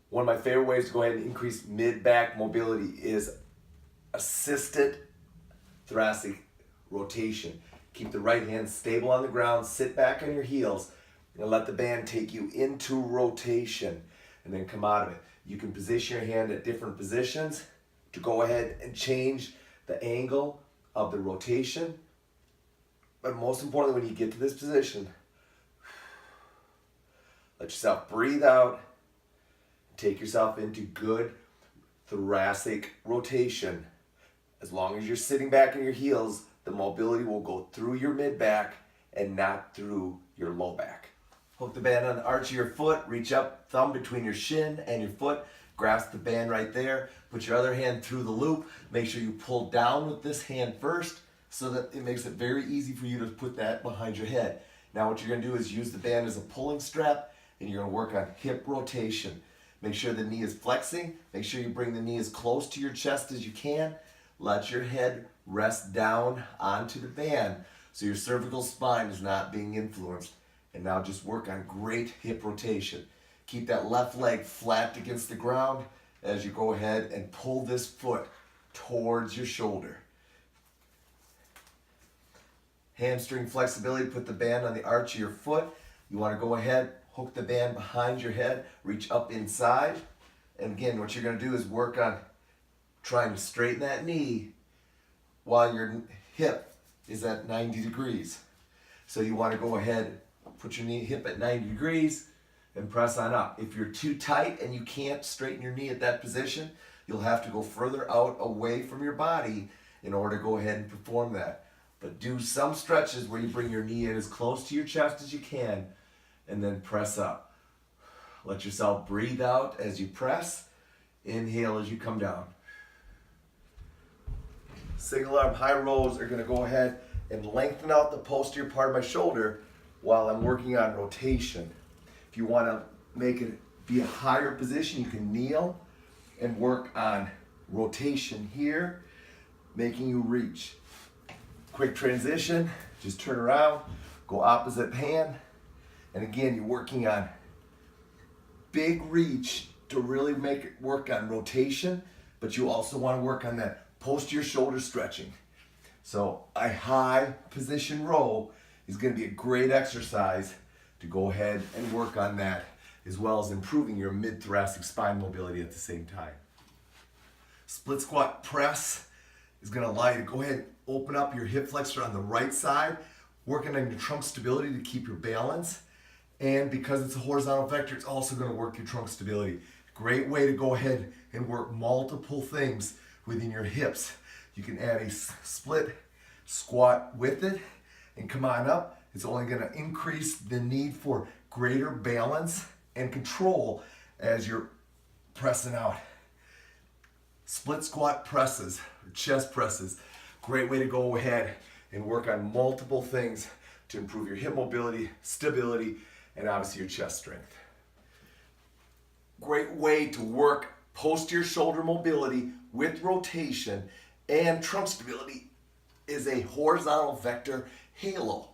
One of my favorite ways to go ahead and increase mid-back mobility is assisted thoracic rotation. Keep the right hand stable on the ground, sit back on your heels, and let the band take you into rotation, and then come out of it. You can position your hand at different positions to go ahead and change the angle of the rotation. But most importantly, when you get to this position, let yourself breathe out, take yourself into good thoracic rotation. As long as you're sitting back on your heels, the mobility will go through your mid-back and not through your low back. Hook the band on the arch of your foot, reach up, thumb between your shin and your foot, grasp the band right there, put your other hand through the loop, make sure you pull down with this hand first so that it makes it very easy for you to put that behind your head. Now what you're going to do is use the band as a pulling strap, and you're going to work on hip rotation. Make sure the knee is flexing, make sure you bring the knee as close to your chest as you can. Let your head rest down onto the band so your cervical spine is not being influenced. And now just work on great hip rotation. Keep that left leg flat against the ground as you go ahead and pull this foot towards your shoulder. Hamstring flexibility, put the band on the arch of your foot. You want to go ahead, hook the band behind your head, reach up inside. And again, what you're going to do is work on trying to straighten that knee while your hip is at 90 degrees. So you want to go ahead, put your hip at 90 degrees and press on up. If you're too tight and you can't straighten your knee at that position, you'll have to go further out away from your body in order to go ahead and perform that. But do some stretches where you bring your knee in as close to your chest as you can and then press up. Let yourself breathe out as you press. Inhale as you come down. Single arm high rows are going to go ahead and lengthen out the posterior part of my shoulder while I'm working on rotation. If you want to make it be a higher position, you can kneel and work on rotation here, making you reach. Quick transition, just turn around, go opposite hand, and again, you're working on big reach to really make it work on rotation, but you also want to work on that posterior shoulder stretching. So a high position row is going to be a great exercise to go ahead and work on that, as well as improving your mid-thoracic spine mobility at the same time. Split squat press is going to allow you to go ahead and open up your hip flexor on the right side, working on your trunk stability to keep your balance. And because it's a horizontal vector, it's also going to work your trunk stability. Great way to go ahead and work multiple things within your hips. You can add a split squat with it and come on up. It's only going to increase the need for greater balance and control as you're pressing out. Split squat presses, or chest presses, great way to go ahead and work on multiple things to improve your hip mobility, stability, and obviously your chest strength. Great way to work posterior shoulder mobility with rotation and trunk stability is a horizontal vector halo.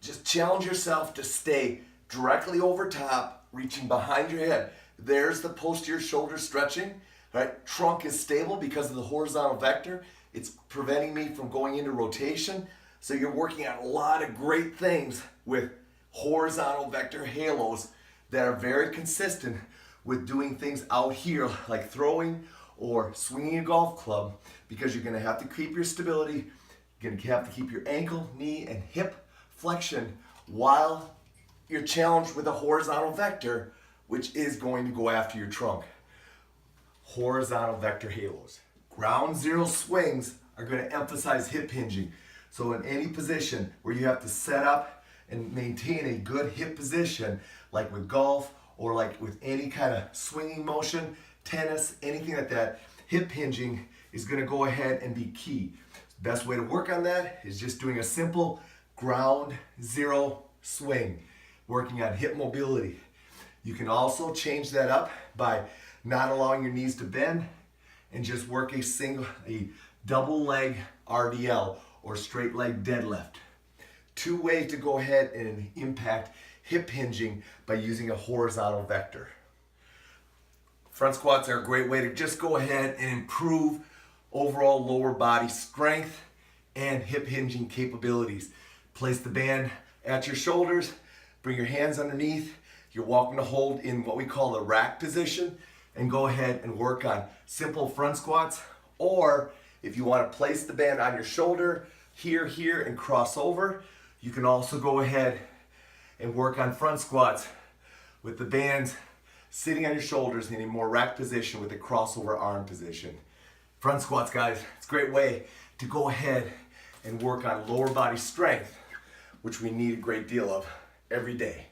Just challenge yourself to stay directly over top, reaching behind your head. There's the posterior shoulder stretching, right? Trunk is stable because of the horizontal vector. It's preventing me from going into rotation. So you're working on a lot of great things with horizontal vector halos that are very consistent with doing things out here like throwing or swinging a golf club, because you're going to have to keep your stability, you're going to have to keep your ankle, knee, and hip flexion while you're challenged with a horizontal vector, which is going to go after your trunk. Horizontal vector halos. Ground zero swings are going to emphasize hip hinging. So in any position where you have to set up and maintain a good hip position, like with golf or like with any kind of swinging motion, tennis, anything like that, hip hinging is going to go ahead and be key. The best way to work on that is just doing a simple ground zero swing, working on hip mobility. You can also change that up by not allowing your knees to bend and just work a double leg RDL or straight leg deadlift. Two ways to go ahead and impact hip hinging by using a horizontal vector. Front squats are a great way to just go ahead and improve overall lower body strength and hip hinging capabilities. Place the band at your shoulders, bring your hands underneath. You're welcome to hold in what we call the rack position and go ahead and work on simple front squats. Or if you want to place the band on your shoulder, here, and cross over, you can also go ahead and work on front squats with the bands sitting on your shoulders in a more rack position with a crossover arm position. Front squats, guys, it's a great way to go ahead and work on lower body strength, which we need a great deal of every day.